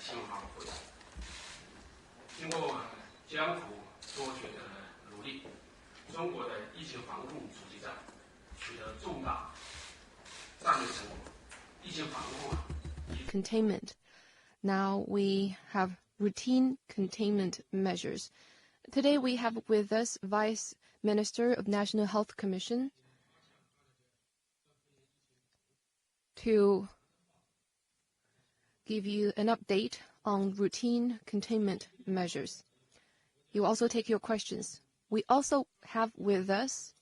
新闻发布会。经过江湖多舛的努力，中国的疫情防控阻击战取得重大战略成果。疫情防控containment. Now we have routine containment measures. Today we have with us Vice Minister of National Health Commission to give you an update on routine containment measures. He will also take your questions. We also have with us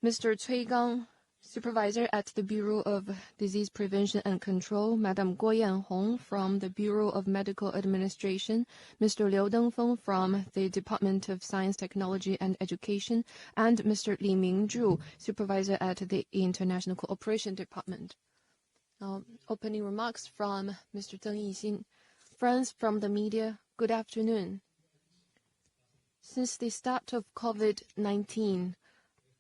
Mr. Cui Gang, Supervisor at the Bureau of Disease Prevention and Control, Madam Guo Yanhong from the Bureau of Medical Administration, Mr. Liu Dengfeng from the Department of Science, Technology and Education, and Mr. Li Mingzhu, Supervisor at the International Cooperation Department. Opening remarks from Mr. Zeng Yixin. Friends from the media, good afternoon. Since the start of COVID-19,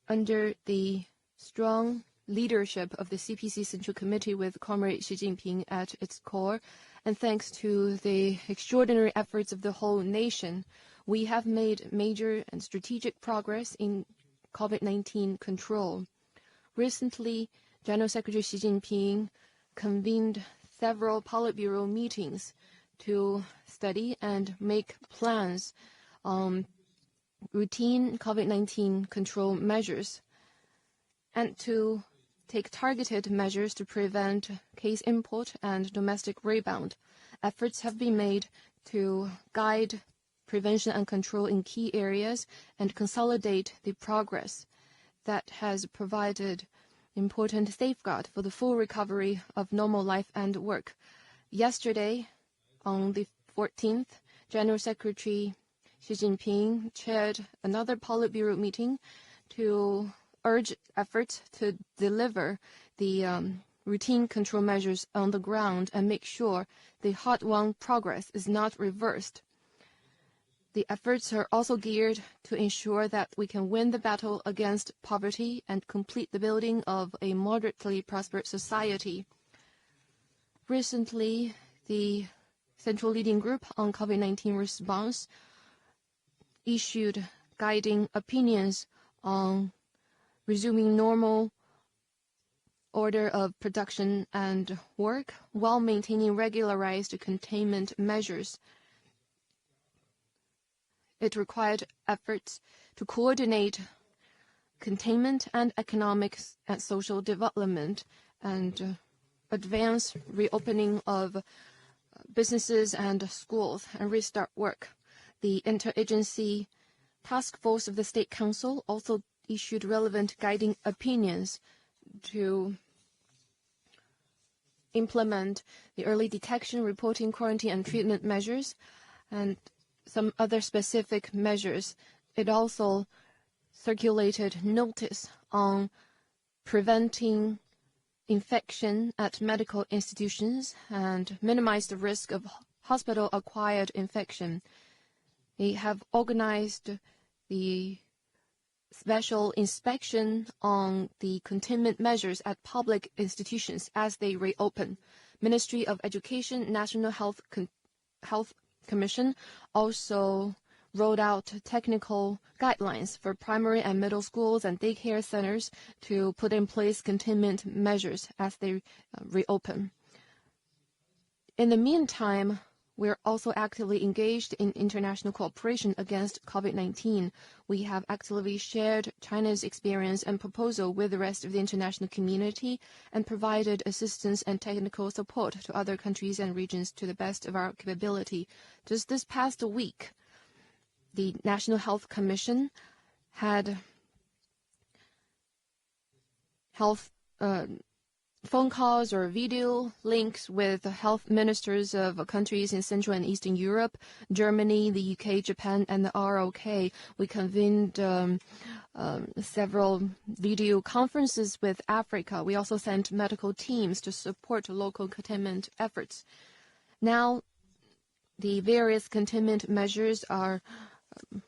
under the strong leadership of the CPC Central Committee with Comrade Xi Jinping at its core, and thanks to the extraordinary efforts of the whole nation, we have made major and strategic progress in COVID-19 control. Recently, General Secretary Xi Jinping convened several Politburo meetings to study and make plans on routine COVID-19 control measures and to take targeted measures to prevent case import and domestic rebound. Efforts have been made to guide prevention and control in key areas and consolidate the progress that has provided important safeguard for the full recovery of normal life and work. Yesterday, on the 14th, General Secretary Xi Jinping chaired another Politburo meeting to urge efforts to deliver the routine control measures on the ground and make sure the hard-won progress is not reversed. The efforts are also geared to ensure that we can win the battle against poverty and complete the building of a moderately prosperous society. Recently, the Central Leading Group on COVID-19 response issued guiding opinions on resuming normal order of production and work while maintaining regularized containment measures. It required efforts to coordinate containment and economic and social development and advance reopening of businesses and schools and restart work. The interagency task force of the State Council also issued relevant guiding opinions to implement the early detection, reporting, quarantine, and treatment measures, and some other specific measures. It also circulated notice on preventing infection at medical institutions and minimize the risk of hospital-acquired infection. They have organized the special inspection on the containment measures at public institutions as they reopen. Ministry of Education, National Health Commission also rolled out technical guidelines for primary and middle schools and daycare centers to put in place containment measures as they reopen. In the meantime, we're also actively engaged in international cooperation against COVID-19. We have actively shared China's experience and proposal with the rest of the international community and provided assistance and technical support to other countries and regions to the best of our capability. Just this past week, the National Health Commission had phone calls or video links with health ministers of countries in Central and Eastern Europe, Germany, the UK, Japan, and the ROK. We convened several video conferences with Africa. We also sent medical teams to support local containment efforts. Now, the various containment measures are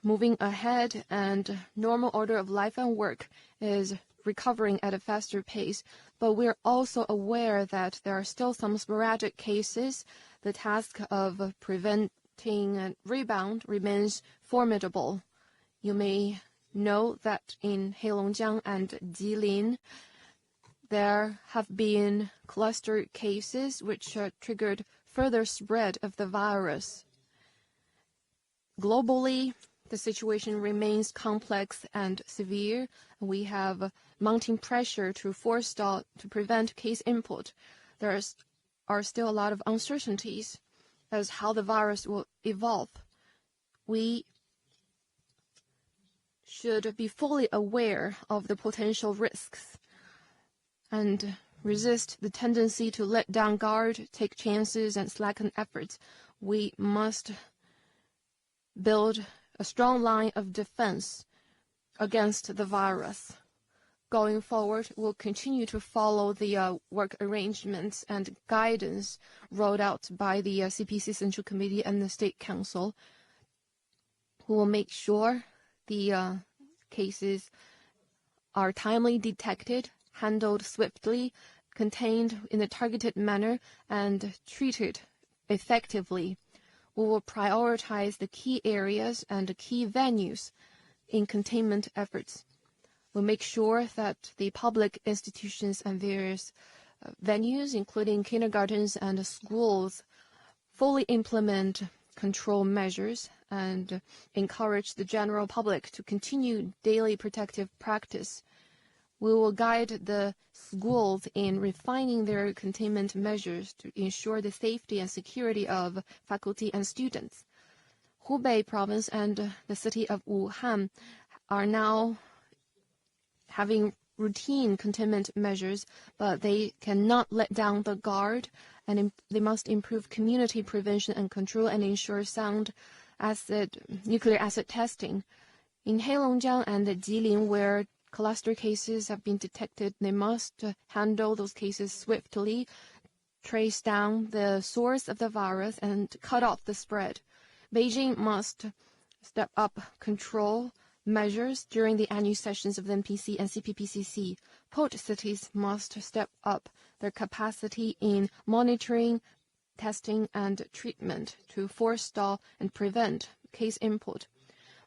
moving ahead, and normal order of life and work is recovering at a faster pace, but we're also aware that there are still some sporadic cases the task of preventing a rebound remains formidable. You may know that in Heilongjiang and Jilin, there have been cluster cases which triggered further spread of the virus. Globally, the situation remains complex and severe. We have mounting pressure to prevent case input. There are still a lot of uncertainties as how the virus will evolve. We should be fully aware of the potential risks and resist the tendency to let down guard, take chances, and slacken efforts. We must build a strong line of defense against the virus. Going forward, we'll continue to follow the work arrangements and guidance rolled out by the CPC Central Committee and the State Council. We will make sure the cases are timely detected, handled swiftly, contained in a targeted manner, and treated effectively. We will prioritize the key areas and the key venues in containment efforts. We'll make sure that the public institutions and various venues, including kindergartens and schools, fully implement control measures and encourage the general public to continue daily protective practice. We will guide the schools in refining their containment measures to ensure the safety and security of faculty and students. Hubei province and the city of Wuhan are now having routine containment measures, but they cannot let down the guard, and they must improve community prevention and control and ensure sound nuclear acid testing. In Heilongjiang and Jilin, where cluster cases have been detected, they must handle those cases swiftly, trace down the source of the virus, and cut off the spread. Beijing must step up control measures during the annual sessions of the NPC and CPPCC. Port cities must step up their capacity in monitoring, testing, and treatment to forestall and prevent case input.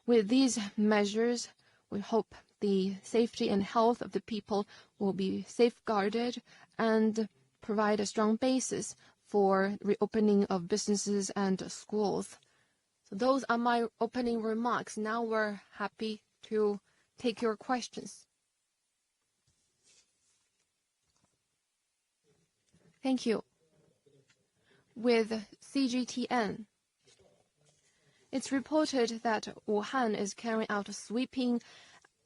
With these measures, we hope the safety and health of the people will be safeguarded and provide a strong basis for reopening of businesses and schools. So those are my opening remarks. Now we're happy to take your questions. Thank you. With CGTN, it's reported that Wuhan is carrying out a sweeping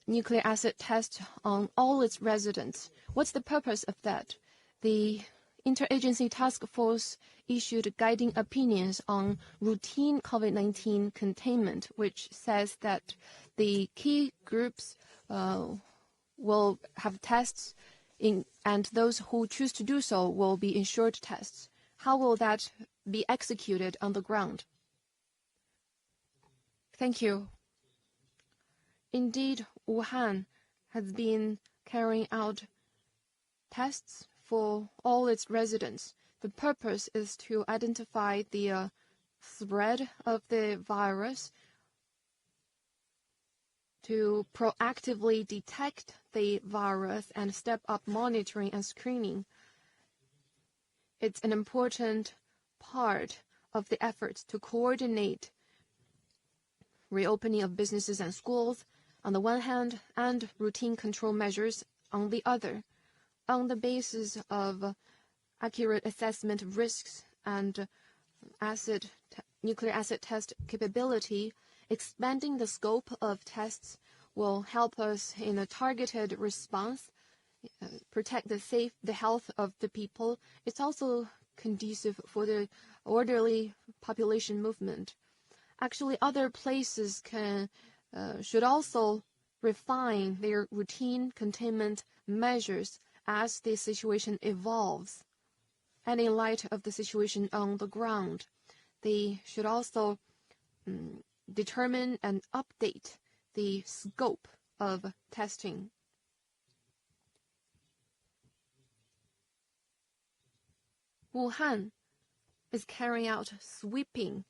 nuclear acid test on all its residents. What's the purpose of that? The Interagency Task Force issued guiding opinions on routine COVID-19 containment, which says that the key groups will have tests, and those who choose to do so will be ensured tests. How will that be executed on the ground? Thank you. Indeed, Wuhan has been carrying out tests for all its residents. The purpose is to identify the spread of the virus, to proactively detect the virus and step up monitoring and screening. It's an important part of the efforts to coordinate reopening of businesses and schools on the one hand and routine control measures on the other. On the basis of accurate assessment of risks and nuclear acid test capability, expanding the scope of tests will help us in a targeted response, protect the health of the people. It's also conducive for the orderly population movement. Actually, other places should also refine their routine containment measures as the situation evolves. And in light of the situation on the ground, they should also determine and update the scope of testing. Wuhan is carrying out sweeping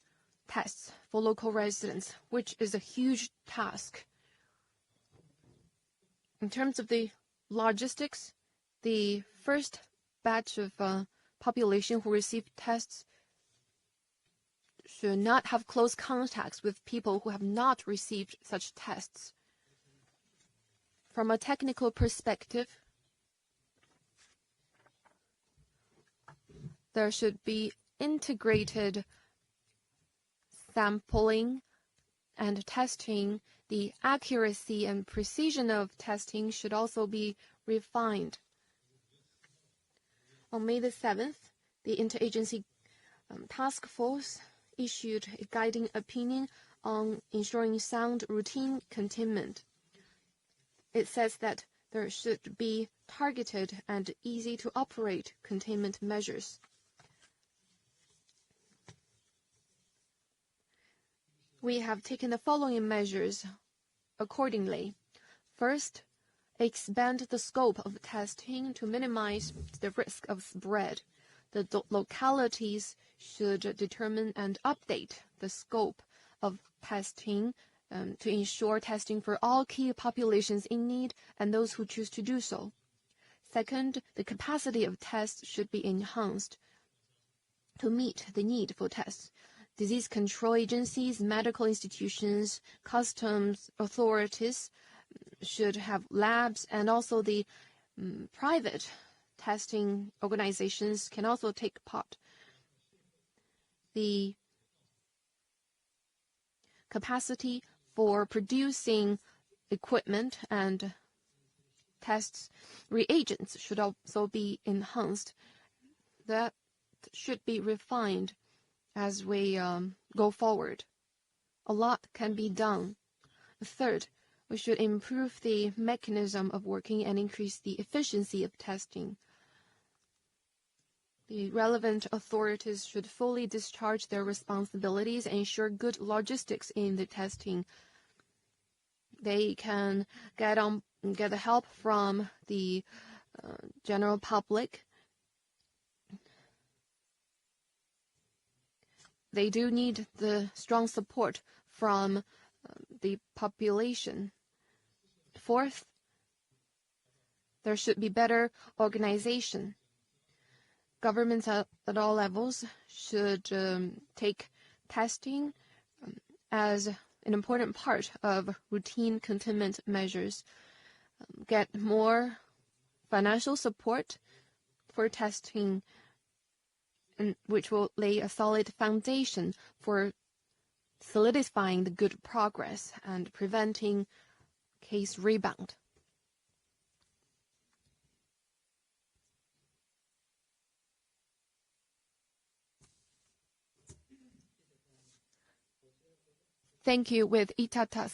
tests for local residents, which is a huge task. In terms of the logistics, the first batch of population who received tests should not have close contacts with people who have not received such tests. From a technical perspective, there should be integrated sampling and testing. The accuracy and precision of testing should also be refined. On May the 7th, the Interagency Task Force issued a guiding opinion on ensuring sound routine containment. It says that there should be targeted and easy-to-operate containment measures. We have taken the following measures accordingly. First, expand the scope of testing to minimize the risk of spread. The localities should determine and update the scope of testing to ensure testing for all key populations in need and those who choose to do so. Second, the capacity of tests should be enhanced to meet the need for tests. Disease control agencies, medical institutions, customs authorities should have labs, and also the private testing organizations can also take part. The capacity for producing equipment and tests reagents should also be enhanced. That should be refined as we go forward. A lot can be done. Third, we should improve the mechanism of working and increase the efficiency of testing. The relevant authorities should fully discharge their responsibilities and ensure good logistics in the testing. They can get the help from the general public. They do need the strong support from the population. Fourth, there should be better organization. Governments at all levels should take testing as an important part of routine containment measures. Get more financial support for testing, which will lay a solid foundation for solidifying the good progress and preventing case rebound. Thank you. With Itatas.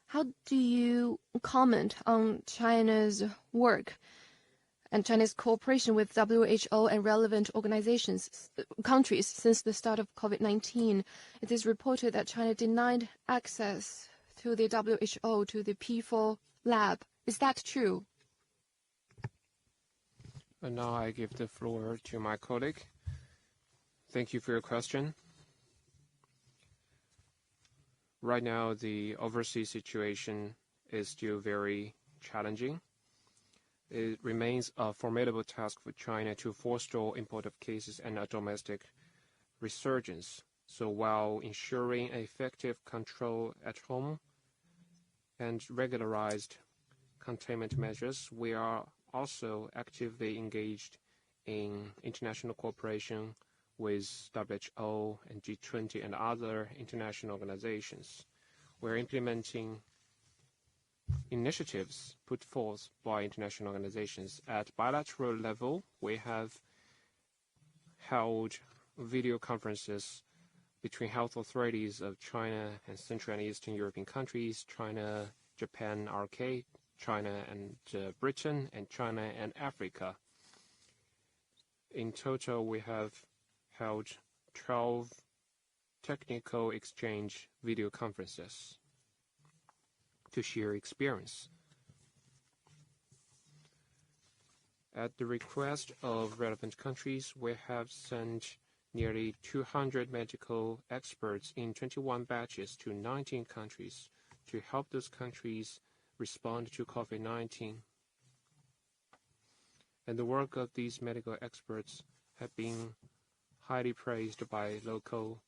How do you comment on China's work and China's cooperation with WHO and relevant countries since the start of COVID-19? It is reported that China denied access to the WHO, to the P4 lab. Is that true? And now I give the floor to my colleague. Thank you for your question. Right now, the overseas situation is still very challenging. It remains a formidable task for China to forestall import of cases and a domestic resurgence. So while ensuring effective control at home and regularized containment measures, we are also actively engaged in international cooperation with WHO and G20 and other international organizations. We're implementing initiatives put forth by international organizations. At bilateral level, we have held video conferences between health authorities of China and Central and Eastern European countries, China, Japan, RK, China and Britain, and China and Africa. In total, we have held 12 technical exchange video conferences to share experience. At the request of relevant countries, we have sent nearly 200 medical experts in 21 batches to 19 countries to help those countries respond to COVID-19. And the work of these medical experts have been highly praised by local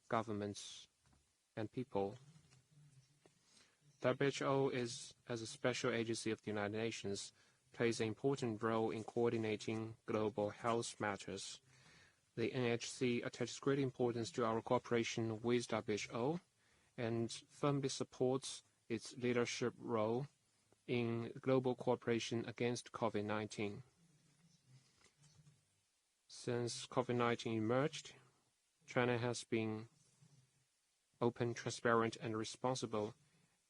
governments and people. WHO is, as a special agency of the United Nations, plays an important role in coordinating global health matters. The NHC attaches great importance to our cooperation with WHO and firmly supports its leadership role in global cooperation against COVID-19. Since COVID-19 emerged, China has been open, transparent, and responsible,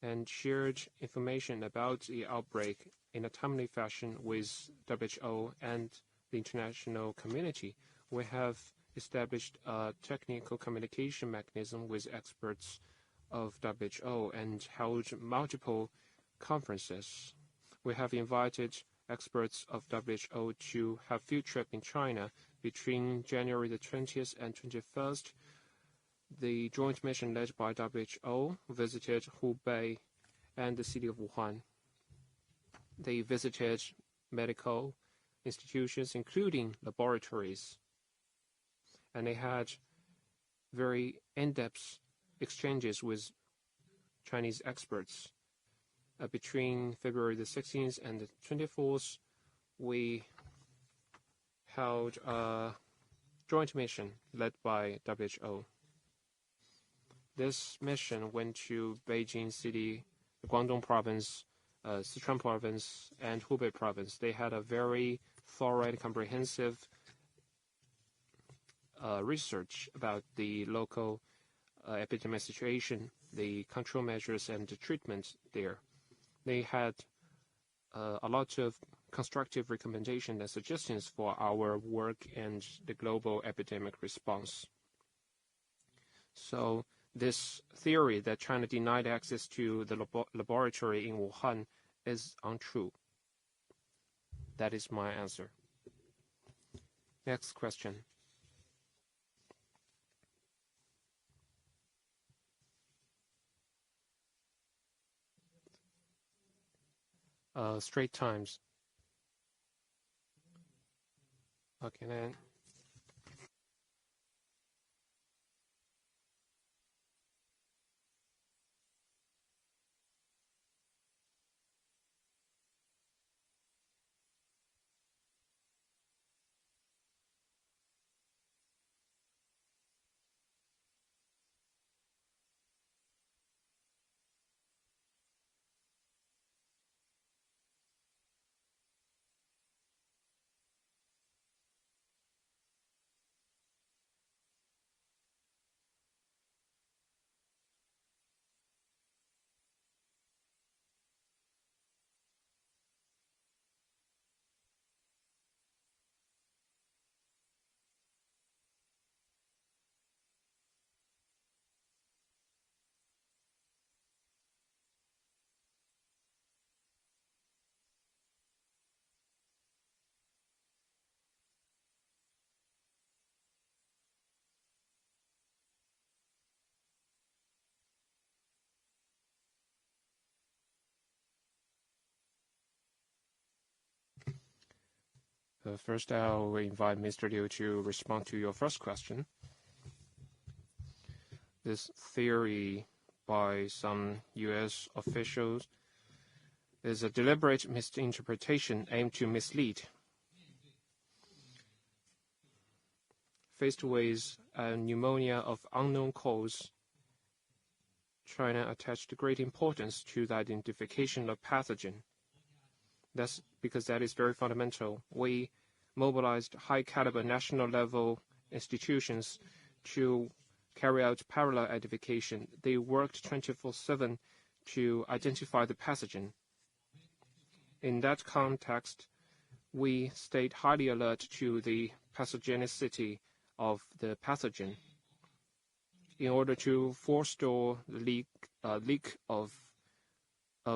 and shared information about the outbreak in a timely fashion with WHO and the international community. We have established a technical communication mechanism with experts of WHO and held multiple conferences. We have invited experts of WHO to have field trip in China between January the 20th and 21st. The joint mission led by WHO visited Hubei and the city of Wuhan. They visited medical institutions, including laboratories, and they had very in-depth exchanges with Chinese experts. Between February the 16th and the 24th, we held a joint mission led by WHO. This mission went to Beijing City, Guangdong Province, Sichuan Province, and Hubei Province. They had a very thorough and comprehensive research about the local epidemic situation, the control measures, and the treatment there. They had a lot of constructive recommendations and suggestions for our work and the global epidemic response. So this theory that China denied access to the laboratory in Wuhan is untrue. That is my answer. Next question. Straits Times. Okay, then. First, I'll invite Mr. Liu to respond to your first question. This theory by some U.S. officials is a deliberate misinterpretation aimed to mislead. Faced with a pneumonia of unknown cause, China attached great importance to the identification of pathogen. That's because that is very fundamental. We mobilized high-caliber national-level institutions to carry out parallel identification. They worked 24/7 to identify the pathogen. In that context, we stayed highly alert to the pathogenicity of the pathogen. In order to forestall the leak of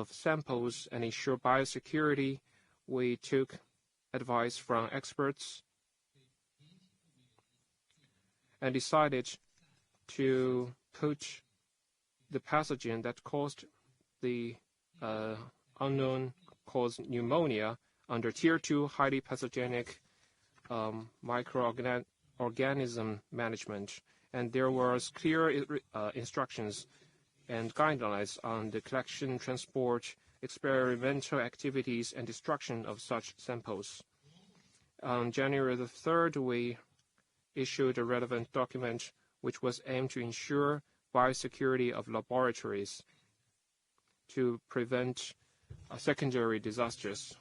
samples and ensure biosecurity, we took advice from experts and decided to put the pathogen that caused the unknown cause pneumonia under Tier 2 highly pathogenic microorganism management. And there was clear instructions and guidelines on the collection, transport, experimental activities, and destruction of such samples. On January the 3rd, we issued a relevant document which was aimed to ensure biosecurity of laboratories to prevent secondary disasters.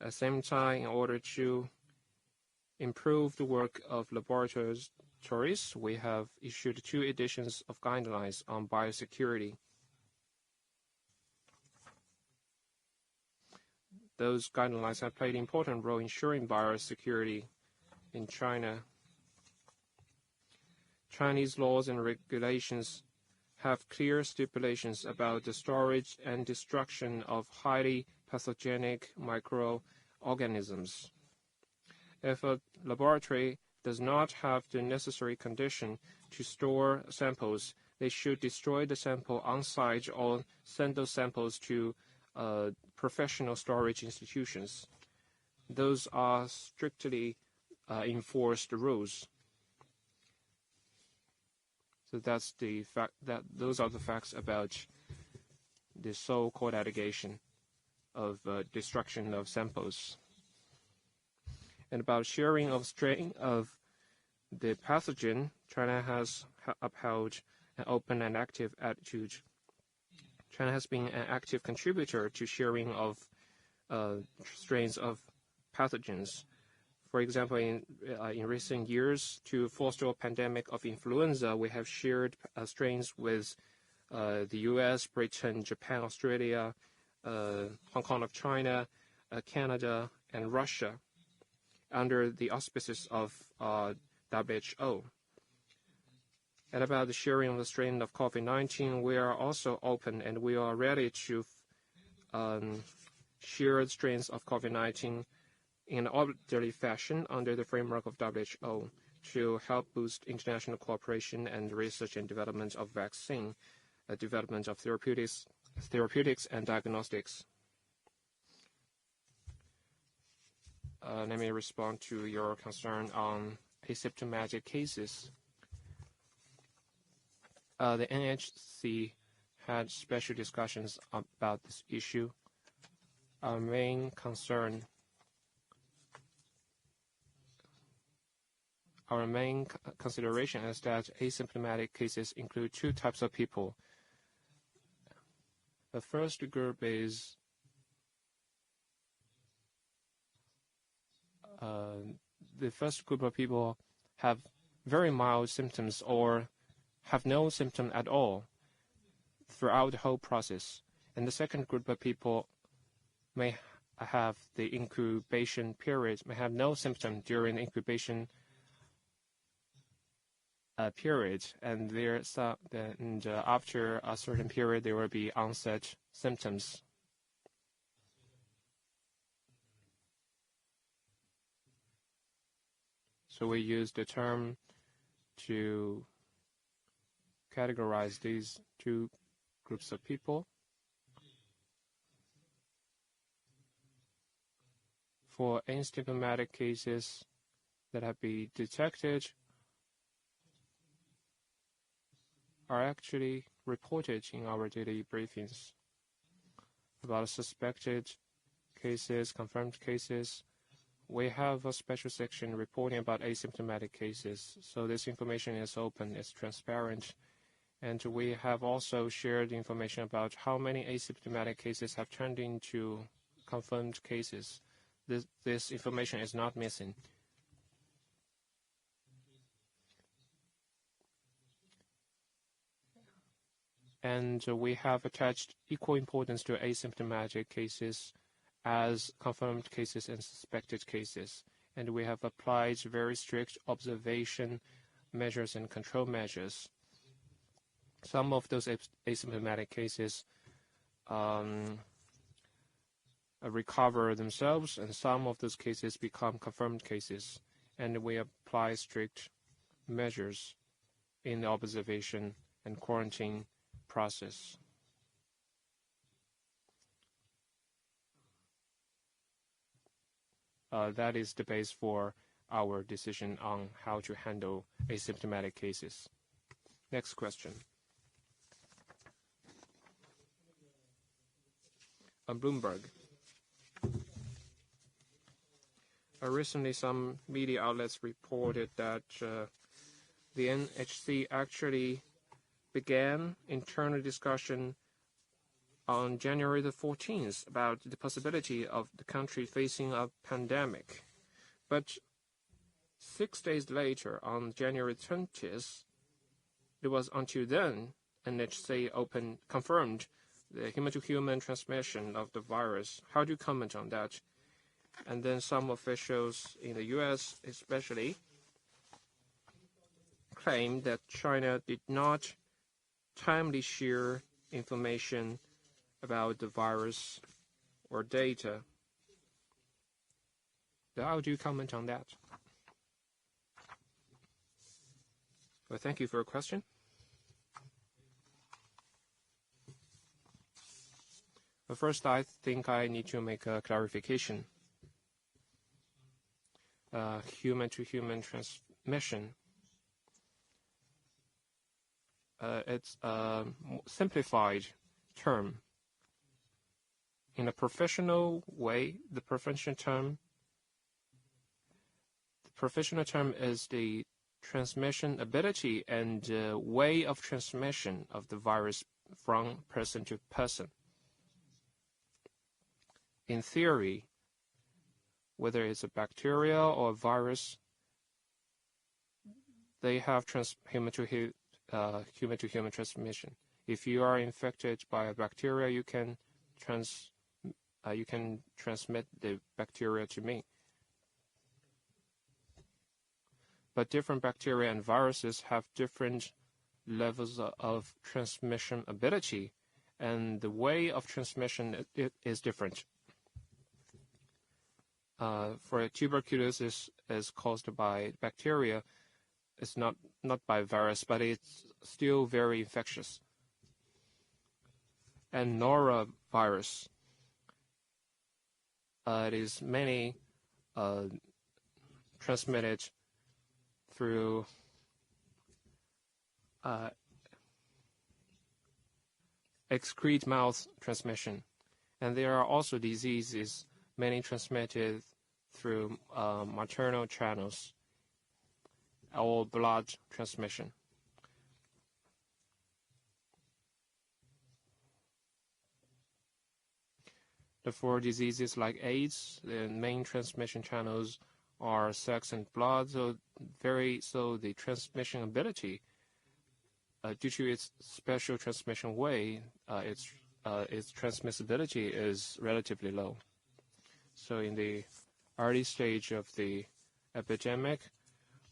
At the same time, in order to improve the work of laboratories, we have issued 2 editions of guidelines on biosecurity. Those guidelines have played an important role in ensuring biosecurity in China. Chinese laws and regulations have clear stipulations about the storage and destruction of highly pathogenic microorganisms. If a laboratory does not have the necessary condition to store samples, they should destroy the sample on-site or send those samples to professional storage institutions. Those are strictly enforced rules. So that's the fact that those are the facts about the so-called allegation of destruction of samples. And about sharing of strain of the pathogen, China has upheld an open and active attitude. China has been an active contributor to sharing of strains of pathogens. For example, in recent years, to foster a pandemic of influenza, we have shared strains with the US, Britain, Japan, Australia, Hong Kong of China, Canada, and Russia under the auspices of WHO. And about the sharing of the strain of COVID-19, we are also open and we are ready to share strains of COVID-19 in an orderly fashion under the framework of WHO to help boost international cooperation and research and development of vaccine, development of therapeutics and diagnostics. Let me respond to your concern on asymptomatic cases. The NHC had special discussions about this issue. Our main consideration is that asymptomatic cases include 2 types of people. The first group is of people have very mild symptoms or have no symptom at all throughout the whole process. And the second group of people may have the incubation period, may have no symptom during the incubation period, and after a certain period there will be onset symptoms. So we use the term to categorize these 2 groups of people. For asymptomatic cases that have been detected are actually reported in our daily briefings. About suspected cases, confirmed cases, we have a special section reporting about asymptomatic cases. So this information is open, it's transparent, and we have also shared information about how many asymptomatic cases have turned into confirmed cases. This information is not missing. And we have attached equal importance to asymptomatic cases as confirmed cases and suspected cases. And we have applied very strict observation measures and control measures. Some of those asymptomatic cases recover themselves, and some of those cases become confirmed cases, and we apply strict measures in the observation and quarantine process. That is the base for our decision on how to handle asymptomatic cases. Next question. On Bloomberg. Recently, some media outlets reported that the NHC actually began internal discussion on January the 14th about the possibility of the country facing a pandemic. But 6 days later, on January 20th, it was until then NHC confirmed the human-to-human transmission of the virus. How do you comment on that? And then some officials in the U.S. especially claimed that China did not timely share information about the virus or data. How do you comment on that? Well, thank you for your question. But first, I think I need to make a clarification. Human-to-human transmission. It's a simplified term. In a professional way, the professional term is the transmission ability and way of transmission of the virus from person to person. In theory, whether it's a bacteria or a virus, they have human-to-human transmission. If you are infected by a bacteria, you can transmit the bacteria to me. But different bacteria and viruses have different levels of transmission ability, and the way of transmission is different. For tuberculosis is caused by bacteria. It's not by virus, but it's still very infectious. And norovirus, it is mainly transmitted through excrete mouth transmission. And there are also diseases mainly transmitted through maternal channels or blood transmission. For diseases like AIDS, the main transmission channels are sex and blood, so the transmission ability, due to its special transmission way, its transmissibility is relatively low. So in the early stage of the epidemic,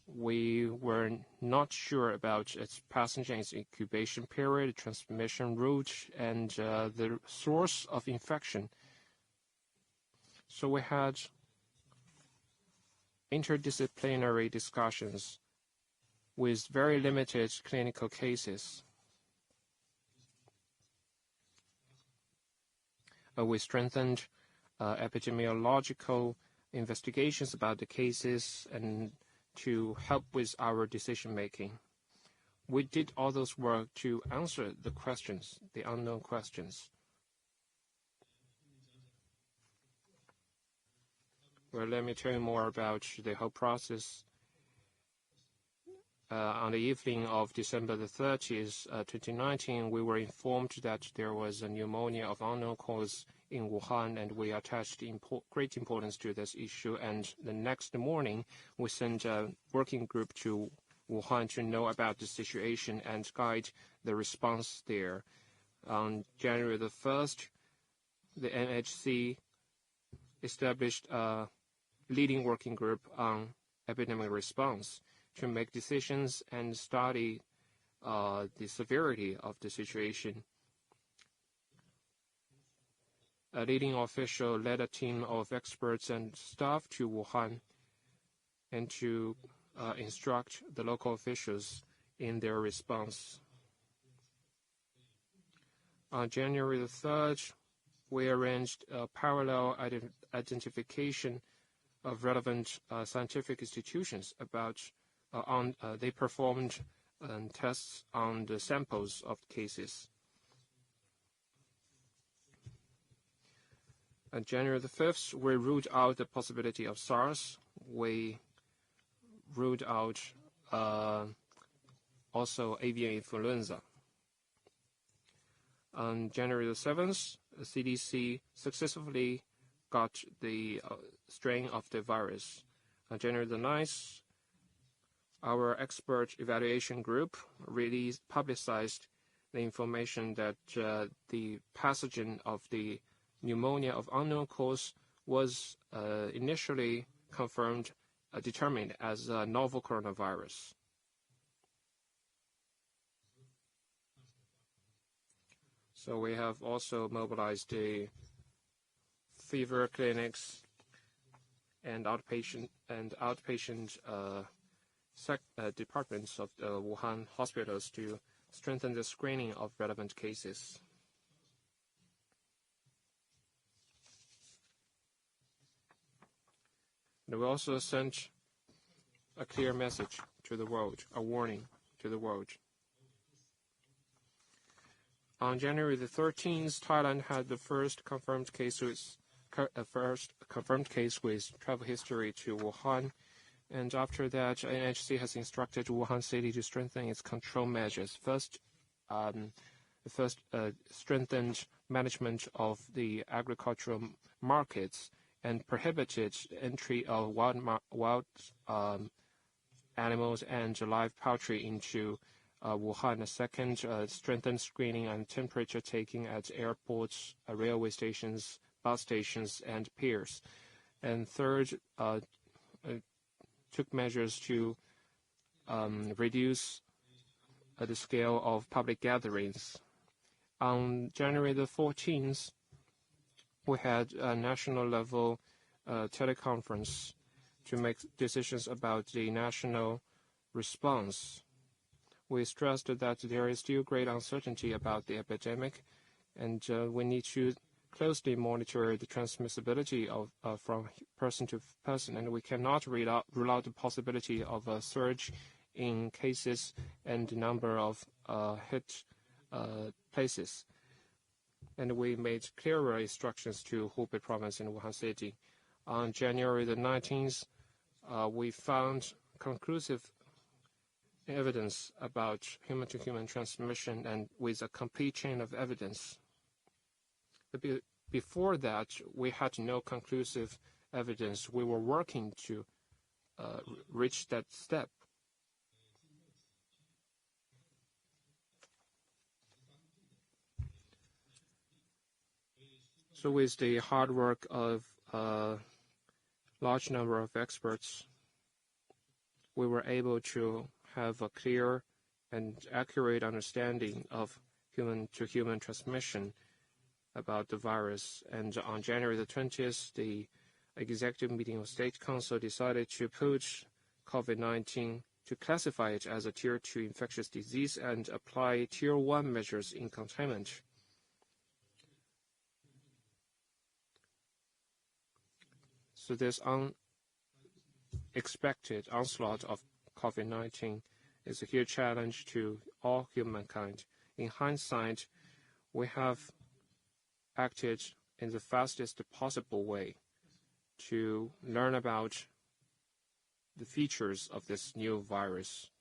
we were not sure about its passage and its incubation period, transmission route, and the source of infection. So we had interdisciplinary discussions with very limited clinical cases. We strengthened epidemiological investigations about the cases and to help with our decision-making. We did all those work to answer the questions, the unknown questions. Well, let me tell you more about the whole process. On the evening of December the 30th, 2019, we were informed that there was a pneumonia of unknown cause in Wuhan, and we attached great importance to this issue. And the next morning, we sent a working group to Wuhan to know about the situation and guide the response there. On January the 1st, the NHC established a leading working group on epidemic response to make decisions and study the severity of the situation. a leading official led a team of experts and staff to Wuhan and to instruct the local officials in their response. On January the 3rd, we arranged a parallel identification of relevant scientific institutions they performed tests on the samples of cases. On January the 5th, we ruled out the possibility of SARS. We ruled out also avian influenza. On January the 7th, the CDC successfully got the strain of the virus. On January the 9th, our expert evaluation group publicized the information that the pathogen of the pneumonia of unknown cause was initially determined as a novel coronavirus. So we have also mobilized the fever clinics and outpatient departments of the Wuhan hospitals to strengthen the screening of relevant cases. And we also sent a clear message to the world, a warning to the world. On January the 13th, Thailand had the first confirmed case with travel history to Wuhan, and after that, NHC has instructed Wuhan City to strengthen its control measures. First, strengthened management of the agricultural markets and prohibited entry of wild animals and live poultry into Wuhan. The second, strengthened screening and temperature taking at airports, railway stations, bus stations, and piers. And third, took measures to reduce the scale of public gatherings. On January the 14th, we had a national level teleconference to make decisions about the national response. We stressed that there is still great uncertainty about the epidemic, and we need to closely monitor the transmissibility of from person to person, and we cannot rule out the possibility of a surge in cases and the number of hit places. And we made clearer instructions to Hubei province and Wuhan City. On January the 19th, we found conclusive evidence about human-to-human transmission and with a complete chain of evidence. Before that, we had no conclusive evidence. We were working to reach that step. So with the hard work of a large number of experts, we were able to have a clear and accurate understanding of human-to-human transmission about the virus. And on January the 20th, the Executive Meeting of State Council decided to put COVID-19, to classify it as a Tier 2 infectious disease and apply Tier 1 measures in containment. So this unexpected onslaught of COVID-19 is a huge challenge to all humankind. In hindsight, we have acted in the fastest possible way to learn about the features of this new virus.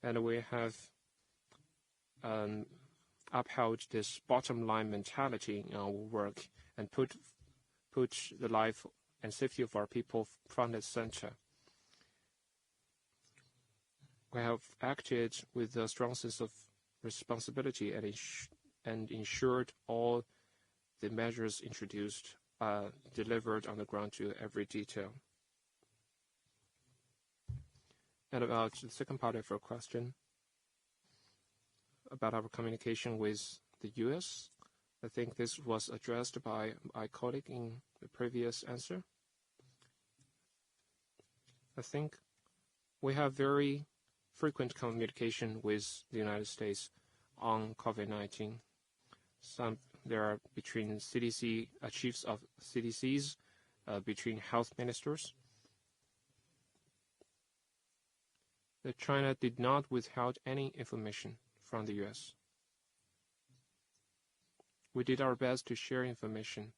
And we have upheld this bottom line mentality in our work and put the life and safety of our people front and center. We have acted with a strong sense of responsibility and ensured all the measures introduced are delivered on the ground to every detail. And about the second part of your question, about our communication with the U.S., I think this was addressed by my colleague in the previous answer. I think we have very frequent communication with the United States on COVID-19. There are between CDC, chiefs of CDCs, between health ministers. China did not withhold any information from the U.S. We did our best to share information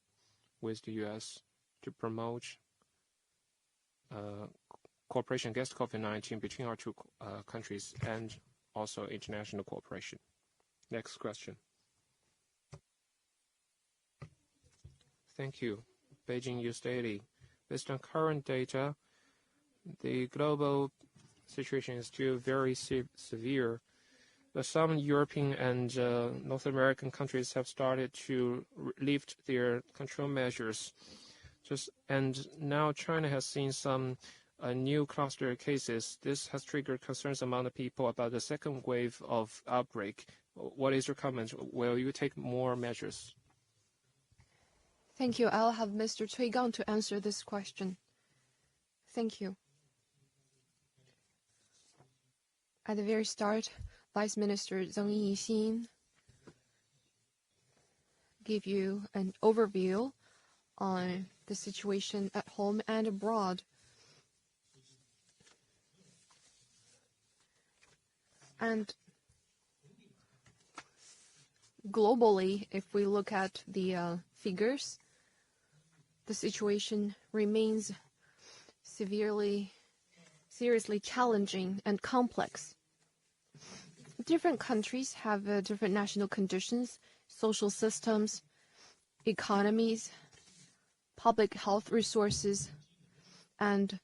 with the U.S. to promote cooperation against COVID-19 between our two countries and also international cooperation. Next question. Thank you. Beijing News Daily. Based on current data, the global situation is still very severe. But some European and North American countries have started to lift their control measures. And now China has seen some new cluster cases. This has triggered concerns among the people about the second wave of outbreak. What is your comment? Will you take more measures? Thank you. I'll have Mr. Cui Gang to answer this question. Thank you. At the very start, Vice Minister Zeng Yixin gave you an overview on the situation at home and abroad. And globally, if we look at the figures, the situation remains seriously challenging and complex. Different countries have different national conditions, social systems, economies, public health resources, and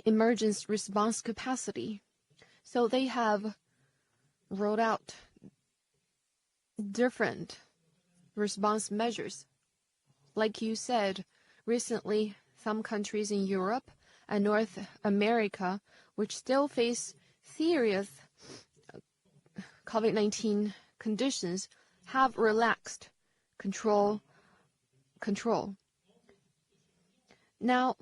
emergency response capacity. So they have rolled out different response measures. Like you said, recently, some countries in Europe and North America, which still face serious COVID-19 conditions, have relaxed control. Now,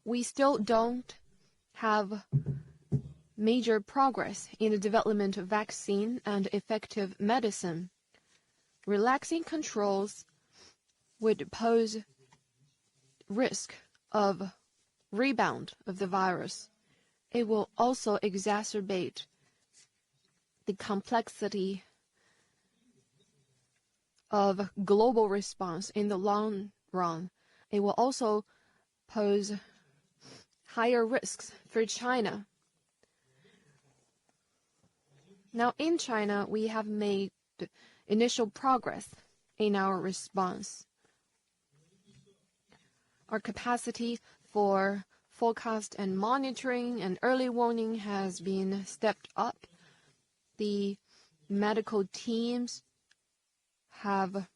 we still don't have major progress in the development of vaccine and effective medicine. Relaxing controls would pose risk of rebound of the virus. It will also exacerbate the complexity of global response in the long run. It will also pose higher risks for China. Now, in China, we have made initial progress in our response. Our capacity for forecast and monitoring and early warning has been stepped up. The medical teams have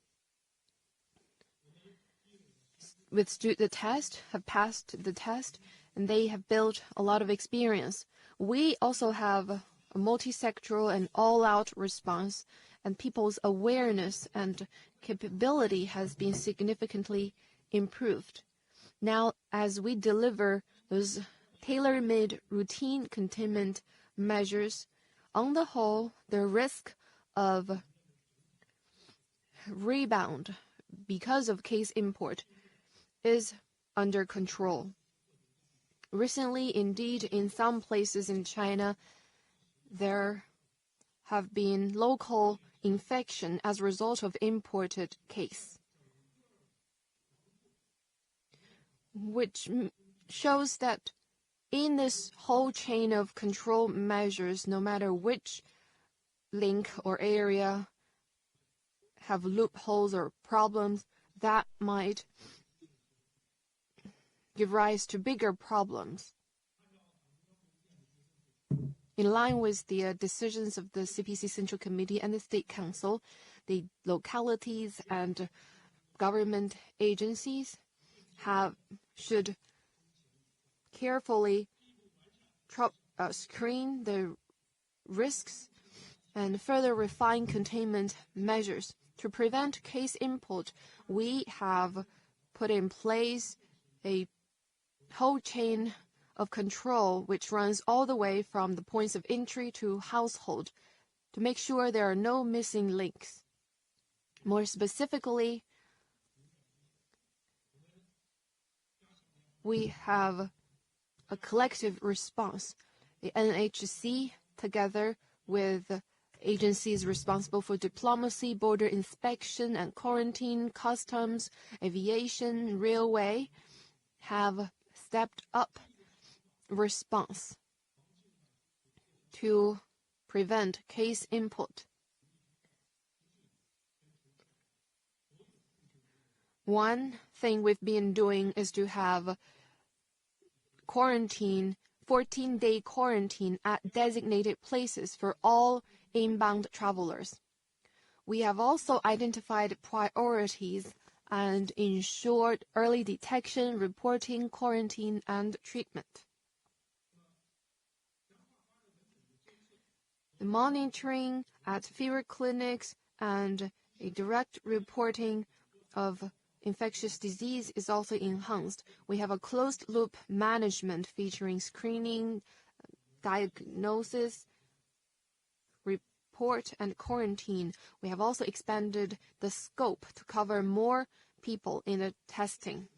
withstood the test, have passed the test, and they have built a lot of experience. We also have a multi-sectoral and all-out response, and people's awareness and capability has been significantly improved. Now, as we deliver those tailor-made routine containment measures, on the whole, the risk of rebound because of case import is under control. Recently, indeed, in some places in China, there have been local infection as a result of imported case, which shows that in this whole chain of control measures, no matter which link or area have loopholes or problems, that might give rise to bigger problems. In line with the decisions of the CPC Central Committee and the State Council, the localities and government agencies should carefully screen the risks and further refine containment measures. To prevent case import, we have put in place a whole chain of control which runs all the way from the points of entry to household to make sure there are no missing links. More specifically, we have a collective response. The NHC, together with agencies responsible for diplomacy, border inspection and quarantine, customs, aviation, railway, have stepped up response to prevent case import. One thing we've been doing is to have quarantine, 14-day quarantine at designated places for all inbound travelers. We have also identified priorities and ensured early detection, reporting, quarantine, and treatment. The monitoring at fever clinics and a direct reporting of infectious disease is also enhanced. We have a closed-loop management featuring screening, diagnosis, report, and quarantine. We have also expanded the scope to cover more people in the testing.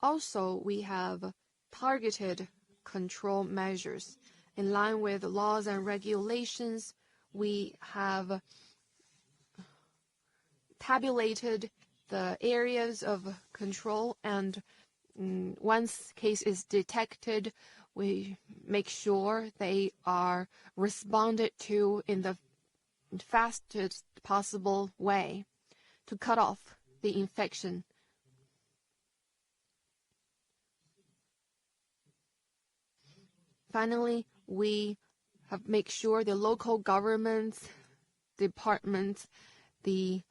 Also, we have targeted control measures. In line with laws and regulations, we have tabulated the areas of control, and once case is detected, we make sure they are responded to in the fastest possible way to cut off the infection. Finally, we have made sure the local governments, departments, the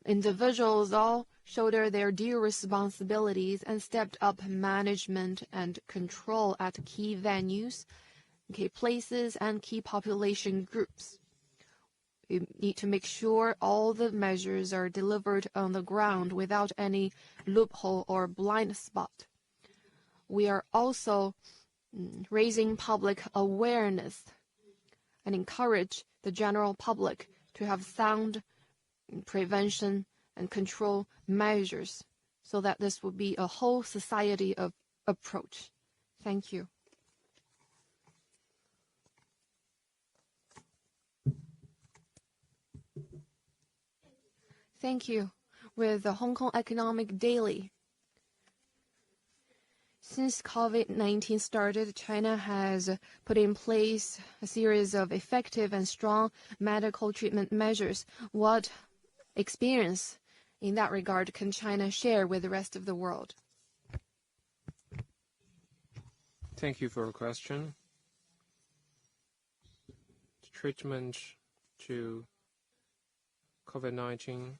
individuals all shoulder their due responsibilities and stepped up management and control at key venues, key places, and key population groups. We need to make sure all the measures are delivered on the ground without any loophole or blind spot. We are also raising public awareness and encourage the general public to have sound prevention and control measures so that this will be a whole society of approach. Thank you. Thank you. With the Hong Kong Economic Daily. Since COVID-19 started, China has put in place a series of effective and strong medical treatment measures. What experience in that regard can China share with the rest of the world? Thank you for your question. Treatment to COVID-19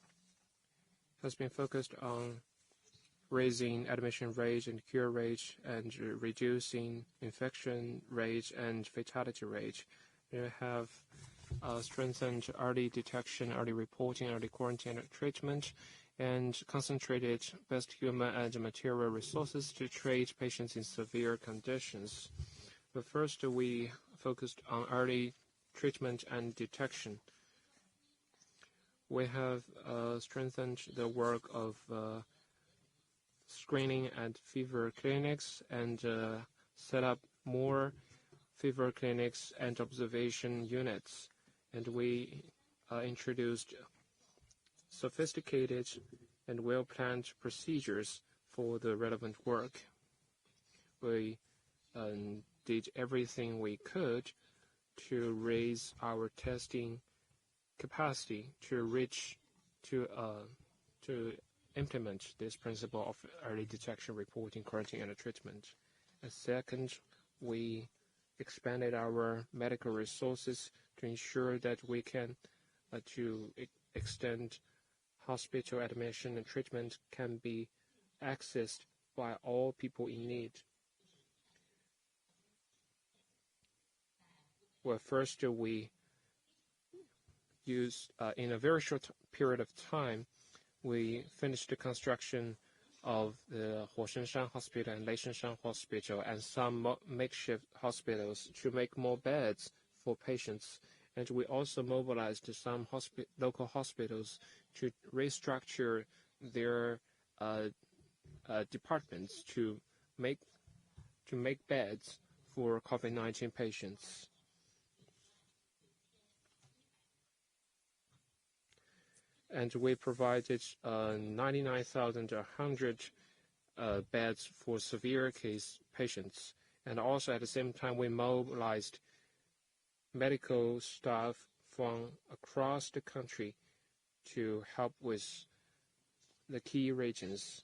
has been focused on raising admission rate and cure rate and reducing infection rate and fatality rate. We have strengthened early detection, early reporting, early quarantine and treatment, and concentrated best human and material resources to treat patients in severe conditions. But first, we focused on early treatment and detection. We have strengthened the work of screening and fever clinics and set up more fever clinics and observation units. And we introduced sophisticated and well-planned procedures for the relevant work. We did everything we could to raise our testing capacity to implement this principle of early detection, reporting, quarantine, and treatment. And second, we expanded our medical resources to ensure that we can extend hospital admission and treatment can be accessed by all people in need. Well, first we in a very short period of time, we finished the construction of the Huoshenshan Hospital and Leishanshan Hospital and some makeshift hospitals to make more beds for patients. And we also mobilized some local hospitals to restructure their departments to make beds for COVID-19 patients. And we provided 99,100 beds for severe case patients. And also at the same time, we mobilized medical staff from across the country to help with the key regions.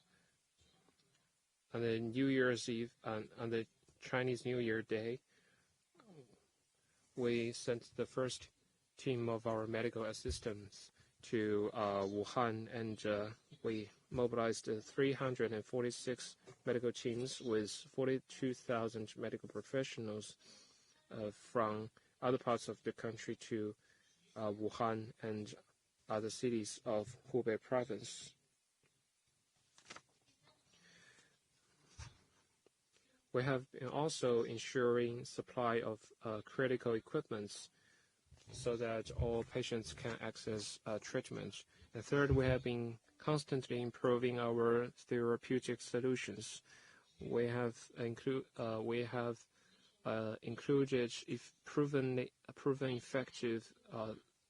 On the New Year's Eve, on the Chinese New Year Day, we sent the first team of our medical assistants to Wuhan, and we mobilized 346 medical teams with 42,000 medical professionals from other parts of the country to Wuhan and other cities of Hubei province. We have been also ensuring supply of critical equipments so that all patients can access treatment. And third, we have been constantly improving our therapeutic solutions. We have included proven effective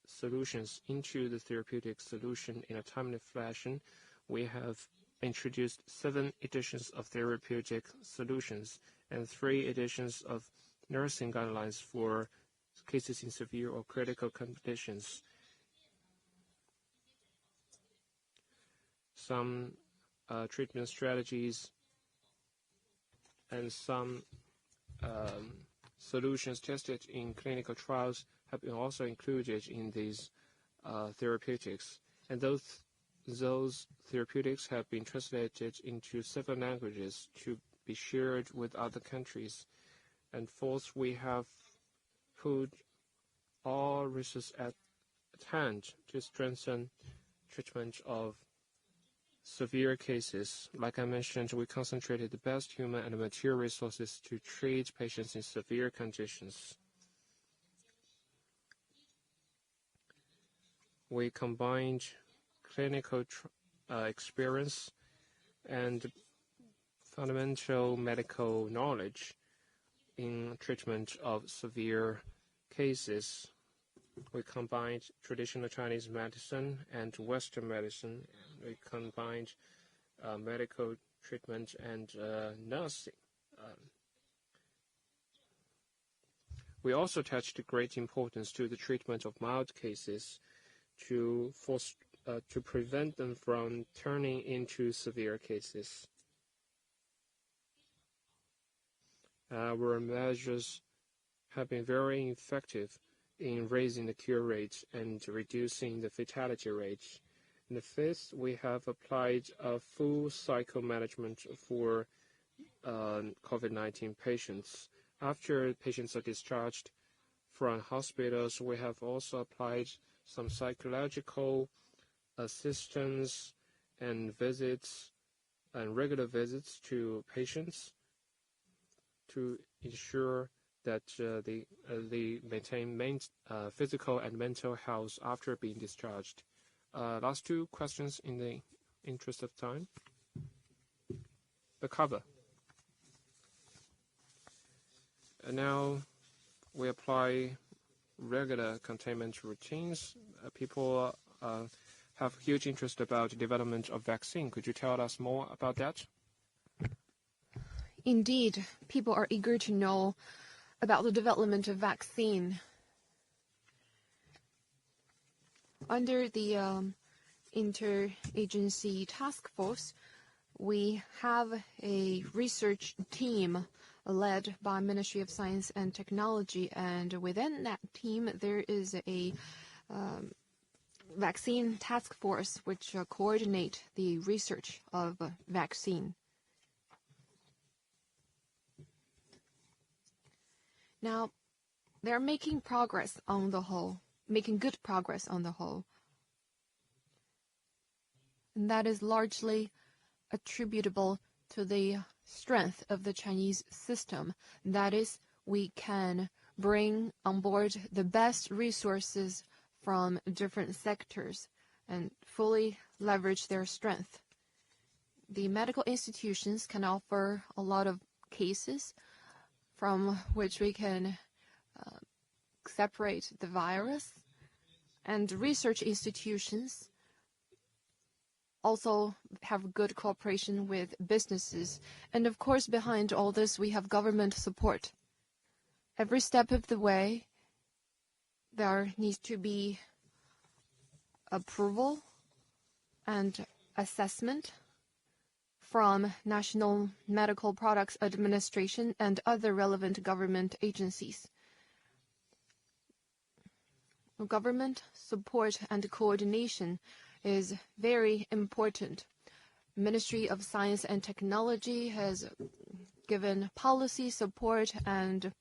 solutions into the therapeutic solution in a timely fashion. We have introduced 7 editions of therapeutic solutions and 3 editions of nursing guidelines for cases in severe or critical conditions. Some treatment strategies and some solutions tested in clinical trials have been also included in these therapeutics. And those therapeutics have been translated into 7 languages to be shared with other countries. And fourth, we have put all resources at hand to strengthen treatment of severe cases. Like I mentioned, we concentrated the best human and material resources to treat patients in severe conditions. We combined clinical experience and fundamental medical knowledge in treatment of severe cases. We combined traditional Chinese medicine and Western medicine. We combined medical treatment and nursing. We also attached great importance to the treatment of mild cases to prevent them from turning into severe cases. Our measures have been very effective in raising the cure rate and reducing the fatality rate. In the fifth, we have applied a full cycle management for COVID-19 patients. After patients are discharged from hospitals, we have also applied some psychological assistance and visits and regular visits to patients to ensure that they maintain physical and mental health after being discharged. Last 2 questions in the interest of time. The cover. And now we apply regular containment routines. People have huge interest about the development of vaccine. Could you tell us more about that? Indeed, people are eager to know about the development of vaccine. Under the interagency task force, we have a research team led by Ministry of Science and Technology, and within that team there is a vaccine task force which coordinate the research of vaccine. Now, they're making progress on the whole. making good progress on the whole. And that is largely attributable to the strength of the Chinese system. That is, we can bring on board the best resources from different sectors and fully leverage their strength. The medical institutions can offer a lot of cases from which we can separate the virus, and research institutions also have good cooperation with businesses. And of course, behind all this, we have government support. Every step of the way, there needs to be approval and assessment from National Medical Products Administration and other relevant government agencies. Government support and coordination is very important. Ministry of Science and Technology has given policy support and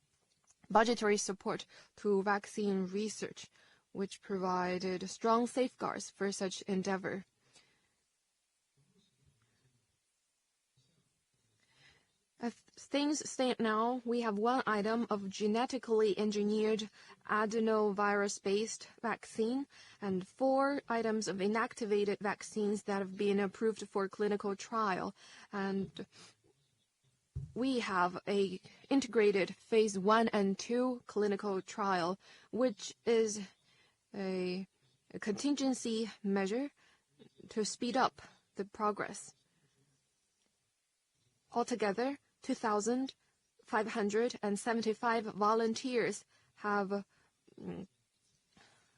budgetary support to vaccine research, which provided strong safeguards for such endeavor. As things stand now, we have one item of genetically engineered adenovirus-based vaccine and 4 items of inactivated vaccines that have been approved for clinical trial. And we have a integrated phase 1 and 2 clinical trial, which is a contingency measure to speed up the progress. Altogether, 2,575 volunteers have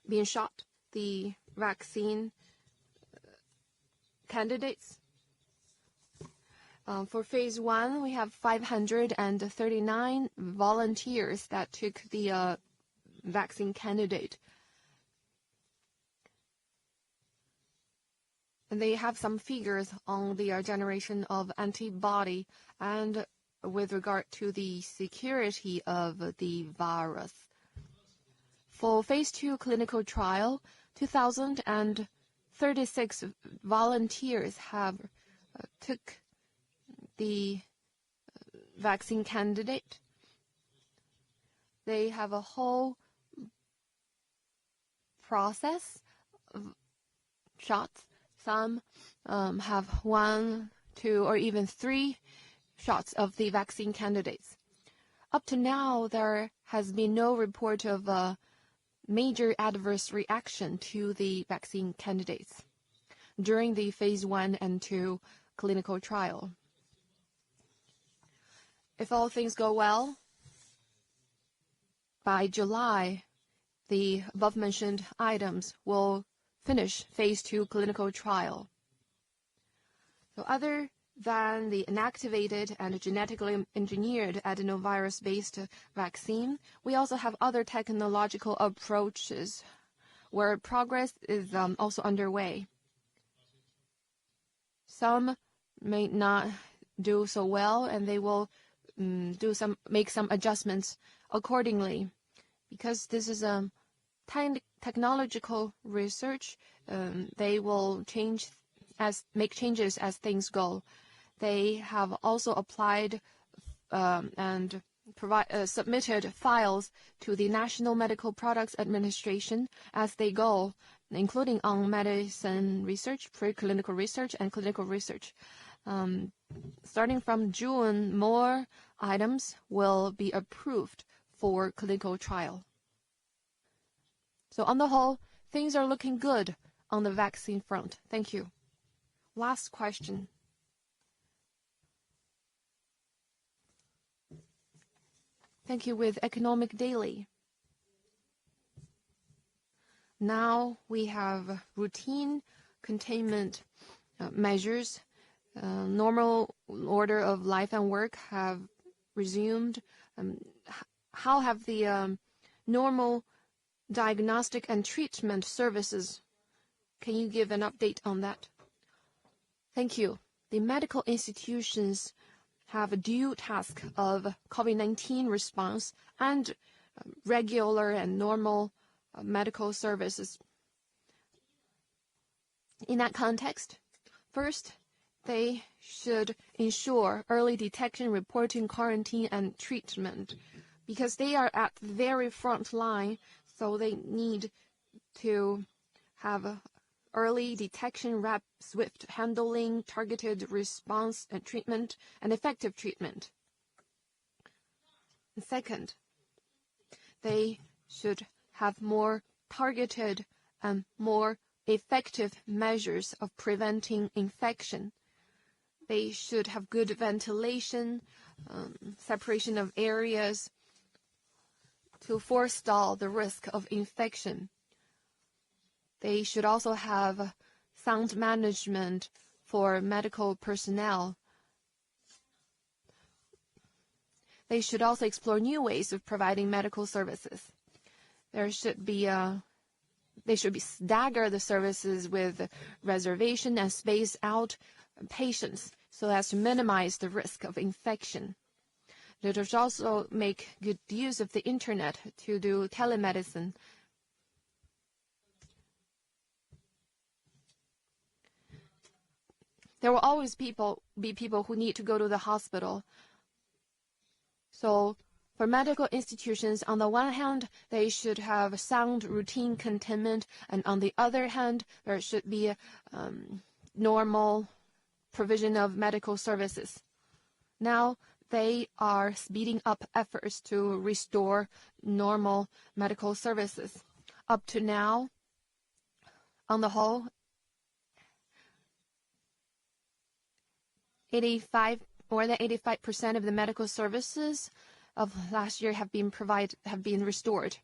been shot. The vaccine candidates. For phase 1, we have 539 volunteers that took the vaccine candidate. And they have some figures on the generation of antibody and with regard to the security of the virus. For phase 2 clinical trial, 2,036 volunteers have took the vaccine candidate. They have a whole process of shots. Some have 1, 2, or even 3 shots of the vaccine candidates. Up to now, there has been no report of a major adverse reaction to the vaccine candidates during the phase 1 and 2 clinical trial. If all things go well, by July, the above-mentioned items will finish phase 2 clinical trial. So other than the inactivated and genetically engineered adenovirus-based vaccine, we also have other technological approaches where progress is also underway. Some may not do so well, and they will make some adjustments accordingly. Because this is a technological research, they will make changes as things go. They have also applied and submitted files to the National Medical Products Administration as they go, including on medicine research, preclinical research, and clinical research. Starting from June, more items will be approved for clinical trial. So on the whole, things are looking good on the vaccine front. Thank you. Last question. Thank you. With Economic Daily. Now we have routine containment measures. Normal order of life and work have resumed. How have the normal diagnostic and treatment services? Can you give an update on that? Thank you. The medical institutions have a due task of COVID-19 response and regular and normal medical services. In that context, first, they should ensure early detection, reporting, quarantine, and treatment, because they are at the very front line, so they need to have early detection, rapid, swift handling, targeted response and treatment, and effective treatment. And second, they should have more targeted and more effective measures of preventing infection. They should have good ventilation, separation of areas to forestall the risk of infection. They should also have sound management for medical personnel. They should also explore new ways of providing medical services. They should stagger the services with reservation and space out patients so as to minimize the risk of infection. They should also make good use of the internet to do telemedicine. There will always be people who need to go to the hospital. So for medical institutions, on the one hand, they should have sound routine containment, and on the other hand, there should be normal provision of medical services. Now, they are speeding up efforts to restore normal medical services. Up to now, on the whole, more than 85% of the medical services of last year have been restored.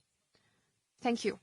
Thank you.